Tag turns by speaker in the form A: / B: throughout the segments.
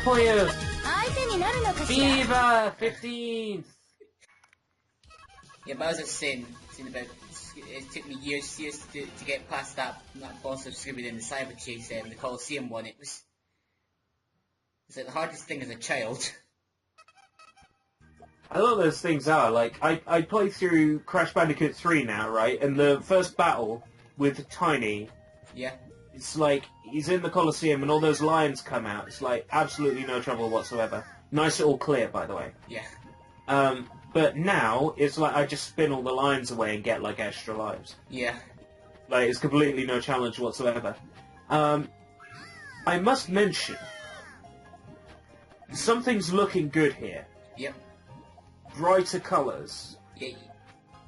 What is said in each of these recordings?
A: puyo! Viva 15th!
B: Yeah, but as I was saying about, it took me years to get past that boss of Scooby in the Cyber Chase, the Coliseum one. It was like the hardest thing as a child.
A: A lot of those things are, like, I play through Crash Bandicoot 3 now, right? And the first battle with Tiny,
B: yeah,
A: it's like, he's in the Coliseum and all those lions come out. It's like, absolutely no trouble whatsoever. Nice little clear, by the way.
B: Yeah.
A: But now, it's like I just spin all the lions away and get, like, extra lives.
B: Yeah.
A: Like, it's completely no challenge whatsoever. I must mention, something's looking good here.
B: Yep.
A: Brighter colours.
B: Yeah,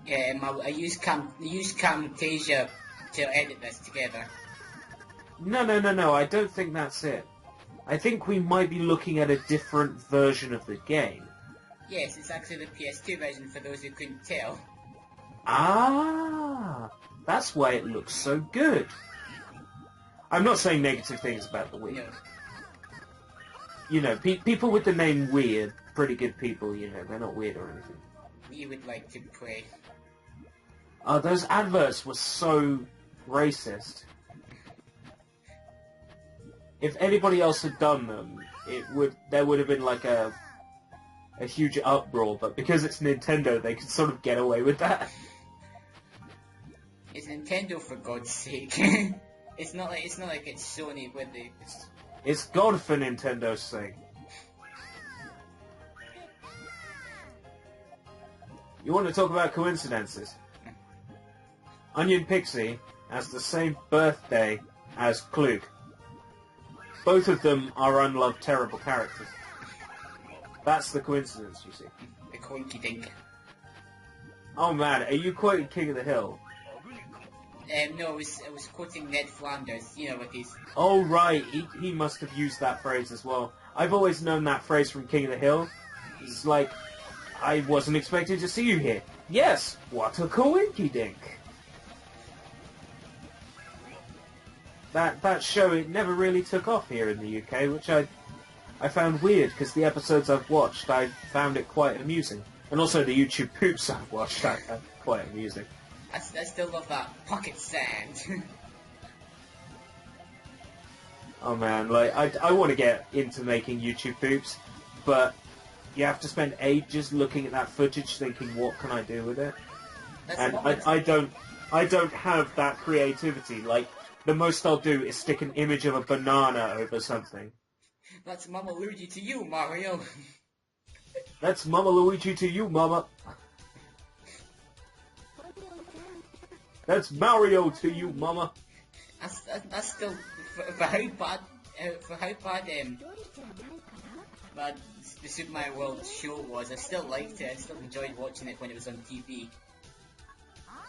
B: I used Camtasia to edit this together.
A: No, I don't think that's it. I think we might be looking at a different version of the game.
B: Yes, it's actually the PS2 version for those who couldn't tell.
A: Ah, that's why it looks so good. I'm not saying negative things about the Wii.
B: No.
A: You know, people with the name Wii are pretty good people, you know, they're not weird or anything.
B: We would like to play.
A: Oh, those adverts were so racist. If anybody else had done them, there would have been like a huge uproar, but because it's Nintendo, they could sort of get away with that.
B: It's Nintendo, for God's sake. It's not like it's Sony with the...
A: It's God for Nintendo's sake. You want to talk about coincidences? Onion Pixie has the same birthday as Klug. Both of them are unloved, terrible characters. That's the coincidence, you see.
B: The coinky dink.
A: Oh man, are you quoting King of the Hill?
B: No, I was quoting Ned Flanders, you know, with his...
A: Oh right, he must have used that phrase as well. I've always known that phrase from King of the Hill. It's like, I wasn't expecting to see you here. Yes, what a coinky dink. That show, it never really took off here in the UK, which I found weird, because the episodes I've watched, I found it quite amusing. And also the YouTube poops I've watched, I found quite amusing.
B: I still love that pocket sand.
A: Oh man, like, I want to get into making YouTube poops, but you have to spend ages looking at that footage thinking, what can I do with it? And I don't have that creativity. Like, the most I'll do is stick an image of a banana over something.
B: That's Mama Luigi to you, Mario.
A: That's Mama Luigi to you, Mama. That's Mario to you, Mama.
B: That's still for how bad the Super Mario World show was. I still liked it. I still enjoyed watching it when it was on TV.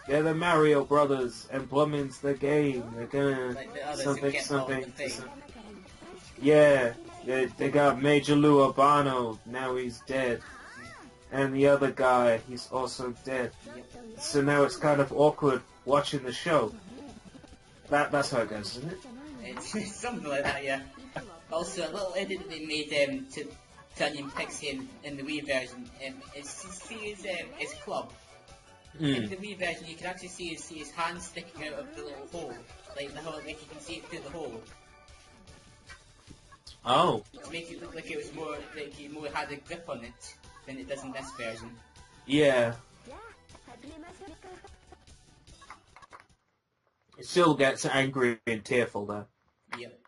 A: Yeah, the Mario Brothers, and Plumbing's the game. They're gonna
B: Like the others
A: something.
B: the thing.
A: Yeah, they got Major Lou Albano. Now he's dead, and the other guy, he's also dead.
B: Yep.
A: So now it's kind of awkward watching the show. That's how it goes, isn't it?
B: It's something like that, yeah. Also, a little edit that they made to Onion Pixie in the Wii version. See his club. In the Wii version, you can actually see his hand sticking out of the little hole, like you can see it through the hole.
A: Oh.
B: To make it look like it was more like he more had a grip on it than it does in this version.
A: Yeah. It still gets angry and tearful though.
B: Yep.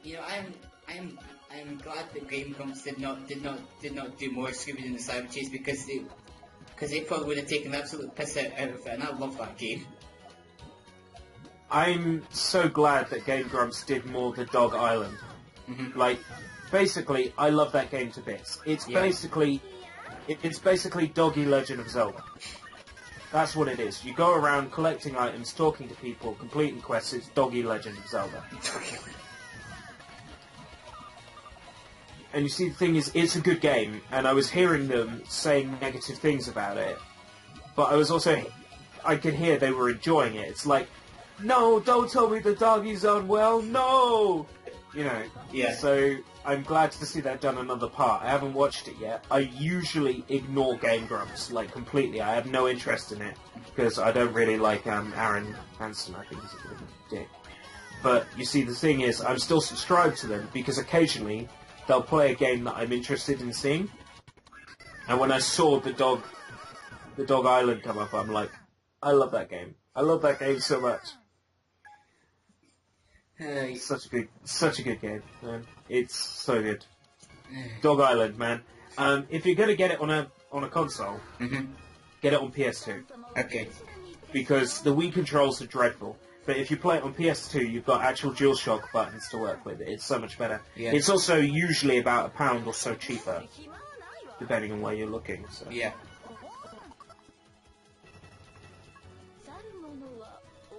B: You know, I'm glad that Game Grumps did not do more Scooby in the Cyber Chase because they probably would have taken the absolute piss out of it, and I love that game.
A: I'm so glad that Game Grumps did more to Dog Island.
B: Mm-hmm.
A: Like, basically, I love that game to bits. It's basically Doggy Legend of Zelda. That's what it is. You go around collecting items, talking to people, completing quests. It's Doggy Legend of Zelda. And you see, the thing is, it's a good game, and I was hearing them saying negative things about it, but I could hear they were enjoying it. It's like, no, don't tell me the doggy's unwell, no! You know,
B: Yeah.
A: So I'm glad to see they've done another part. I haven't watched it yet. I usually ignore Game Grumps, like, completely. I have no interest in it, because I don't really like Aaron Hansen, I think he's a bit of a dick. But, you see, the thing is, I'm still subscribed to them, because occasionally they'll play a game that I'm interested in seeing. And when I saw the Dog Island come up, I'm like, I love that game. I love that game so much. Such a good game, man. It's so good. Dog Island, man. If you're gonna get it on a console, get it on PS2.
B: Okay.
A: Because the Wii controls are dreadful. But if you play it on PS2, you've got actual DualShock buttons to work with. It's so much better.
B: Yeah.
A: It's also usually about £1 or so cheaper, depending on where you're looking. So.
B: Yeah.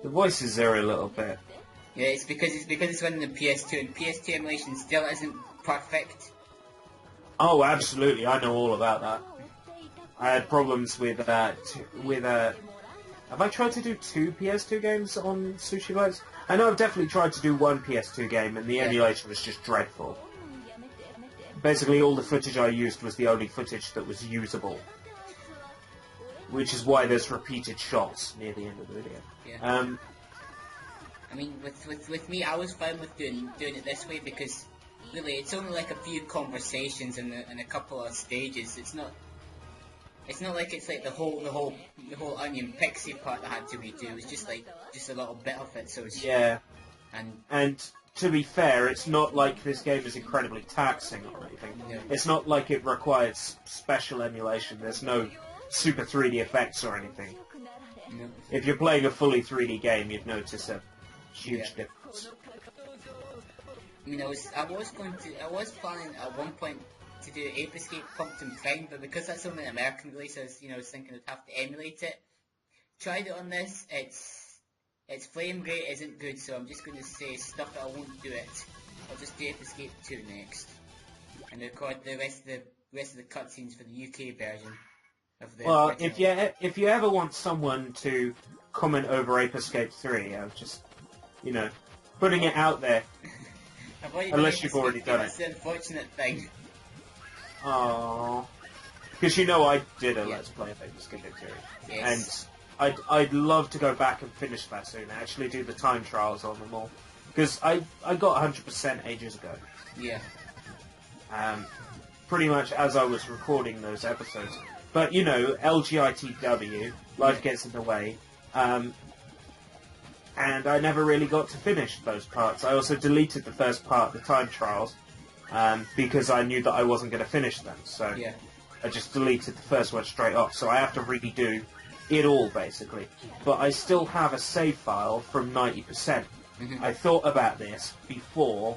A: The voices are a little bit.
B: Yeah, it's because it's running the PS2, and PS2 emulation still isn't perfect.
A: Oh, absolutely! I know all about that. I had problems with Have I tried to do 2 PS2 games on Sushi Lights? I know I've definitely tried to do 1 PS2 game, and the emulation was just dreadful. Basically, all the footage I used was the only footage that was usable. Which is why there's repeated shots near the end of the video.
B: Yeah. I mean, with me, I was fine with doing it this way because really, it's only like a few conversations and a couple of stages. It's not like it's like the whole Onion Pixie part that had to redo. It was just a little bit of it. So it's,
A: yeah.
B: And
A: to be fair, it's not like this game is incredibly taxing or anything.
B: Yeah.
A: It's not like it requires special emulation. There's no super 3D effects or anything.
B: No.
A: If you're playing a fully 3D game, you'd notice a huge difference.
B: I mean, I was planning at one point to do Ape Escape Pumpkin Prime, but because that's only an American release, I was thinking I'd have to emulate it. Tried it on this, its frame rate isn't good, so I'm just going to say stuff that I won't do it. I'll just do Ape Escape 2 next, and record the rest of the cutscenes for the UK version.
A: Well,
B: original.
A: if you ever want someone to comment over Ape Escape 3, I was just, putting it out there. Unless you've already done it.
B: That's the unfortunate thing.
A: Aww. Because I did a Let's Play of Ape Escape 3.
B: Yes.
A: And I'd love to go back and finish that soon, actually do the time trials on them all. Because I got 100% ages ago.
B: Yeah.
A: Pretty much as I was recording those episodes. But, LGITW, life gets in the way, and I never really got to finish those parts. I also deleted the first part, the time trials, because I knew that I wasn't going to finish them, so I just deleted the first one straight off, so I have to redo it all, basically. But I still have a save file from 90%. I thought about this before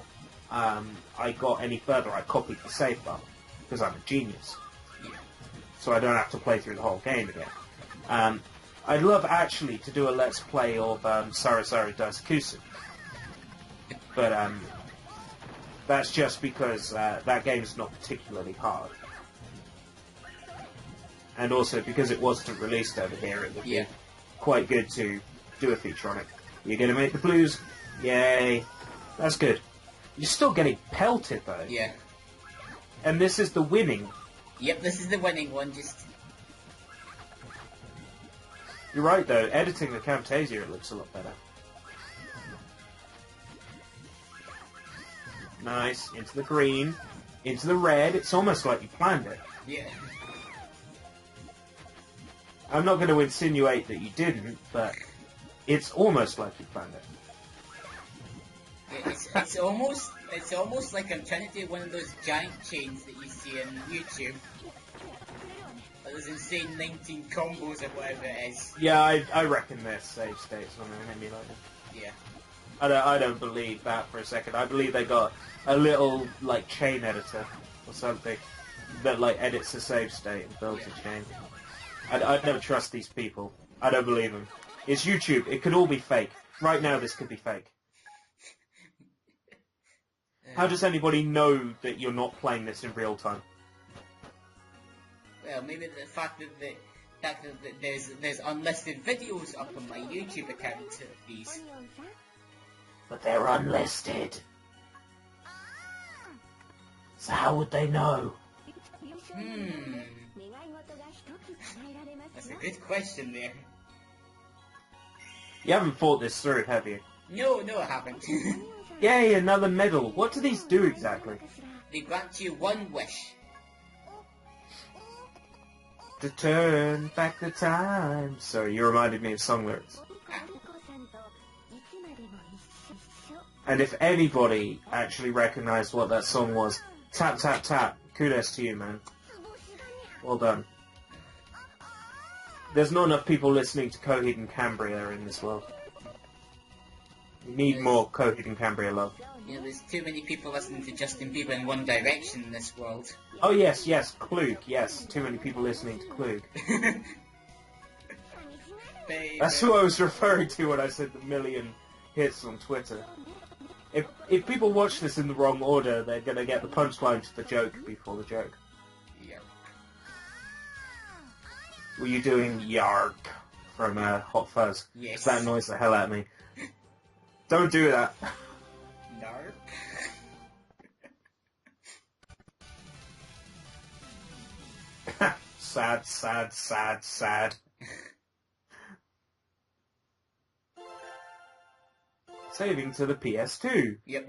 A: I got any further. I copied the save file, because I'm a genius. So I don't have to play through the whole game again. I'd love actually to do a Let's Play of Sarasari Daisukusu. But that's just because that game is not particularly hard. And also because it wasn't released over here, it would be quite good to do a feature on it. You're going to make the blues? Yay. That's good. You're still getting pelted though.
B: Yeah.
A: And this is the winning.
B: Yep, this is the winning one, just...
A: You're right, though. Editing the Camtasia, it looks a lot better. Nice. Into the green. Into the red. It's almost like you planned it.
B: Yeah.
A: I'm not going to insinuate that you didn't, but it's almost like you planned it.
B: It's almost like I'm trying to do one of those giant chains that you see on YouTube. Like those insane 19 combos or whatever it is.
A: Yeah, I reckon there's save states on an emulator.
B: Yeah.
A: I don't believe that for a second. I believe they got a little like chain editor or something that like edits the save state and builds a chain. I'd never trust these people. I don't believe them. It's YouTube. It could all be fake. Right now, this could be fake. How does anybody know that you're not playing this in real time?
B: Well, maybe the fact that there's unlisted videos up on my YouTube account of these.
A: But they're unlisted. So how would they know?
B: That's a good question there.
A: You haven't thought this through, have you?
B: No, I haven't.
A: Yay, another medal. What do these do exactly?
B: They grant you one wish.
A: To turn back the time. Sorry, you reminded me of song lyrics. And if anybody actually recognised what that song was, tap, tap, tap. Kudos to you, man. Well done. There's not enough people listening to Coheed and Cambria in this world. We need more Coheed and Cambria love.
B: You know, there's too many people listening to Justin Bieber in One Direction in this world.
A: Oh yes, Klug, yes. Too many people listening to Klug. That's who I was referring to when I said the million hits on Twitter. If people watch this in the wrong order, they're going to get the punchline to the joke before the joke.
B: Yeah.
A: Were you doing Yark from Hot Fuzz?
B: Yes.
A: 'Cause that annoys the hell out of me. Don't do that.
B: Narp.
A: Sad, sad, sad, sad. Saving to the PS2.
B: Yep.